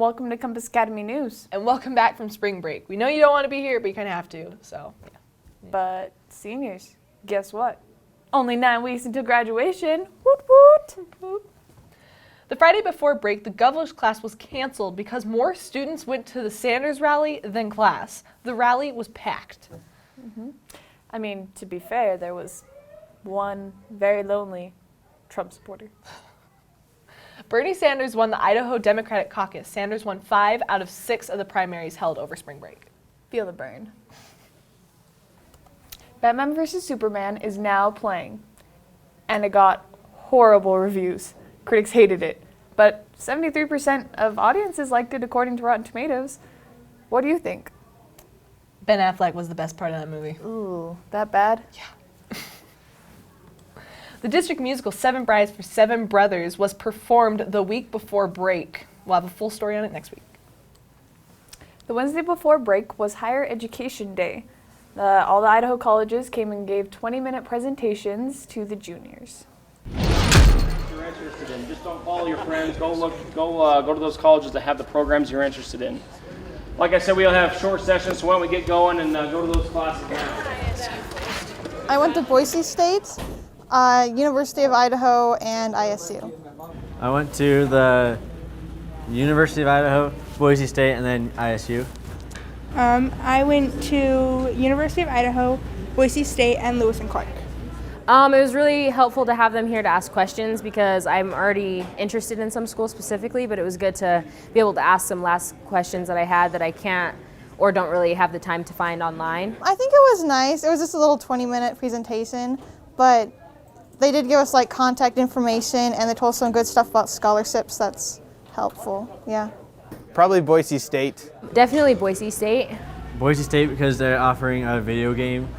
welcome to Compass Academy News. And welcome back from spring break. We know you don't want to be here, but you kind of have to, so yeah. But seniors, guess what? Only 9 weeks until graduation. Woot woot! The Friday before break, the governor's class was canceled because more students went to the Sanders rally than class. The rally was packed. I mean, to be fair, there was one very lonely Trump supporter. Bernie Sanders won the Idaho Democratic Caucus. Sanders won 5 out of 6 of the primaries held over spring break. Feel the burn. Batman vs. Superman is now playing, and it got horrible reviews. Critics hated it, but 73% of audiences liked it according to Rotten Tomatoes. What do you think? Ben Affleck was the best part of that movie. Ooh, that bad? Yeah. The district musical 7 Brides for 7 Brothers was performed the week before break. We'll have a full story on it next week. The Wednesday before break was Higher Education Day. All the Idaho colleges came and gave 20-minute presentations to the juniors. You're interested in. Just don't follow your friends. Go to those colleges that have the programs you're interested in. Like I said, we'll have short sessions, so why don't we get going and go to those classes now. I went to Boise State, University of Idaho, and ISU. I went to the University of Idaho, Boise State, and then ISU. I went to University of Idaho, Boise State, and Lewis and Clark. It was really helpful to have them here to ask questions because I'm already interested in some schools specifically, but it was good to be able to ask some last questions that I had that I can't or don't really have the time to find online. I think it was nice. It was just a little 20-minute presentation, but they did give us like contact information and they told us some good stuff about scholarships. That's helpful, yeah. Probably Boise State. Definitely Boise State. Boise State because they're offering a video game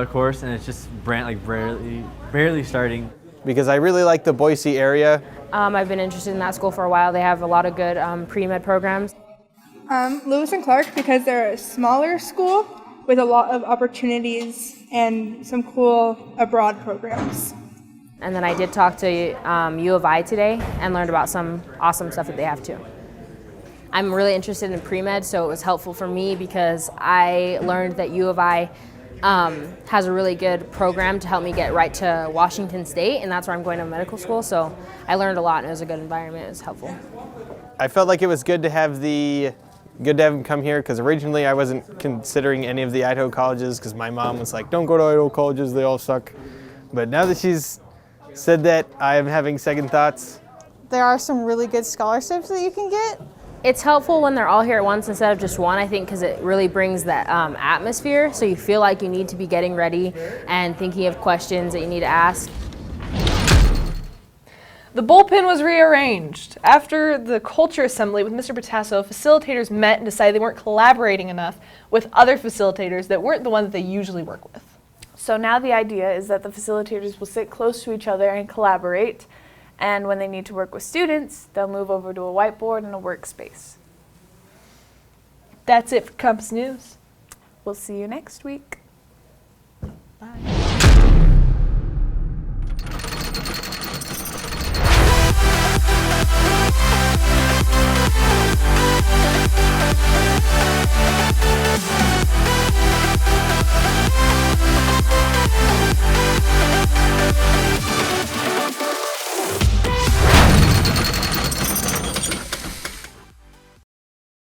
course and it's just barely starting. Because I really like the Boise area. I've been interested in that school for a while. They have a lot of good pre-med programs. Lewis and Clark because they're a smaller school with a lot of opportunities and some cool abroad programs. And then I did talk to U of I today and learned about some awesome stuff that they have too. I'm really interested in pre-med, so it was helpful for me because I learned that U of I has a really good program to help me get right to Washington State, and that's where I'm going to medical school, so I learned a lot and it was a good environment. It was helpful. I felt like it was good to have him come here because originally I wasn't considering any of the Idaho colleges because my mom was like, don't go to Idaho colleges, they all suck. But now that she's said that, I am having second thoughts. There are some really good scholarships that you can get. It's helpful when they're all here at once instead of just one, I think, because it really brings that atmosphere, so you feel like you need to be getting ready and thinking of questions that you need to ask. The bullpen was rearranged. After the culture assembly with Mr. Batasso, facilitators met and decided they weren't collaborating enough with other facilitators that weren't the ones that they usually work with. So now the idea is that the facilitators will sit close to each other and collaborate, and when they need to work with students, they'll move over to a whiteboard and a workspace. That's it for Compass News. We'll see you next week.